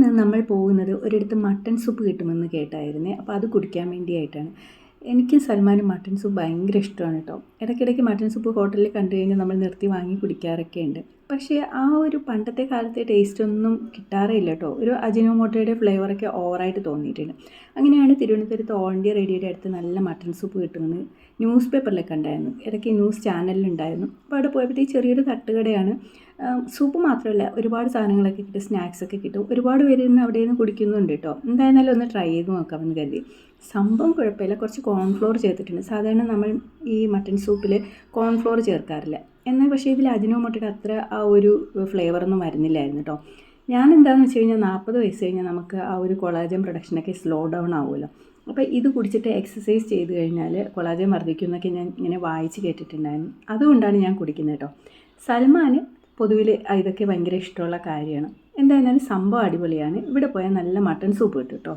ഇന്ന് നമ്മൾ പോകുന്നത് ഒരിടത്ത് മട്ടൺ സൂപ്പ് കിട്ടുമെന്ന് കേട്ടായിരുന്നേ. അപ്പോൾ അത് കുടിക്കാൻ വേണ്ടിയായിട്ടാണ്. എനിക്ക് സൽമാനും മട്ടൺ സൂപ്പ് ഭയങ്കര ഇഷ്ടമാണ് കേട്ടോ. ഇടയ്ക്കിടയ്ക്ക് മട്ടൺ സൂപ്പ് ഹോട്ടലിൽ കണ്ടു കഴിഞ്ഞാൽ നമ്മൾ നിർത്തി വാങ്ങി കുടിക്കാറൊക്കെ ഉണ്ട്. പക്ഷേ ആ ഒരു പണ്ടത്തെ കാലത്തെ ടേസ്റ്റ് ഒന്നും കിട്ടാറേയില്ല കേട്ടോ. ഒരു അജിനോമോട്ടോയുടെ ഫ്ലേവറൊക്കെ ഓവറായിട്ട് തോന്നിയിട്ടുണ്ട്. അങ്ങനെയാണ് തിരുവനന്തപുരത്ത് ഓൾ ഇന്ത്യ റേഡിയോയുടെ അടുത്ത് നല്ല മട്ടൺ സൂപ്പ് കിട്ടുമെന്ന് ന്യൂസ് പേപ്പറിലൊക്കെ ഉണ്ടായിരുന്നു. ഇടയ്ക്ക് ന്യൂസ് ചാനലിലുണ്ടായിരുന്നു. അപ്പോൾ അവിടെ പോയപ്പോഴത്തേക്ക് ചെറിയൊരു തട്ടുകടയാണ്. സൂപ്പ് മാത്രമല്ല, ഒരുപാട് സാധനങ്ങളൊക്കെ കിട്ടും, സ്നാക്സൊക്കെ കിട്ടും. ഒരുപാട് പേര് ഇന്ന് അവിടെ നിന്ന് കുടിക്കുന്നുണ്ട് കേട്ടോ. എന്തായിരുന്നാലും ഒന്ന് ട്രൈ ചെയ്ത് നോക്കാമെന്ന് കരുതി. സംഭവം കുഴപ്പമില്ല, കുറച്ച് കോൺഫ്ലോർ ചേർത്തിട്ടുണ്ട്. സാധാരണ നമ്മൾ ഈ മട്ടൺ സൂപ്പിൽ കോൺഫ്ലോർ ചേർക്കാറില്ല. എന്നാൽ പക്ഷേ ഇതിൽ അജിനോമോട്ടോയുടെ അത്ര ആ ഒരു ഫ്ലേവറൊന്നും വരുന്നില്ലായിരുന്നു കേട്ടോ. ഞാൻ എന്താണെന്ന് വെച്ച് കഴിഞ്ഞാൽ 40 വയസ്സ് കഴിഞ്ഞാൽ നമുക്ക് ആ ഒരു കൊളാജൻ പ്രൊഡക്ഷനൊക്കെ സ്ലോ ഡൗൺ ആവുമല്ലോ. അപ്പോൾ ഇത് കുടിച്ചിട്ട് എക്സസൈസ് ചെയ്ത് കഴിഞ്ഞാൽ കൊളാജൻ വർദ്ധിക്കും എന്നൊക്കെ ഞാൻ ഇങ്ങനെ വായിച്ച് കേട്ടിട്ടുണ്ടായിരുന്നു. അതുകൊണ്ടാണ് ഞാൻ കുടിക്കുന്നത് കേട്ടോ. സൽമാന് പൊതുവിൽ ഇതൊക്കെ ഭയങ്കര ഇഷ്ടമുള്ള കാര്യമാണ്. എന്തായാലും സംഭവം അടിപൊളിയാണ്. ഇവിടെ പോയാൽ നല്ല മട്ടൺ സൂപ്പ് കിട്ടും കേട്ടോ.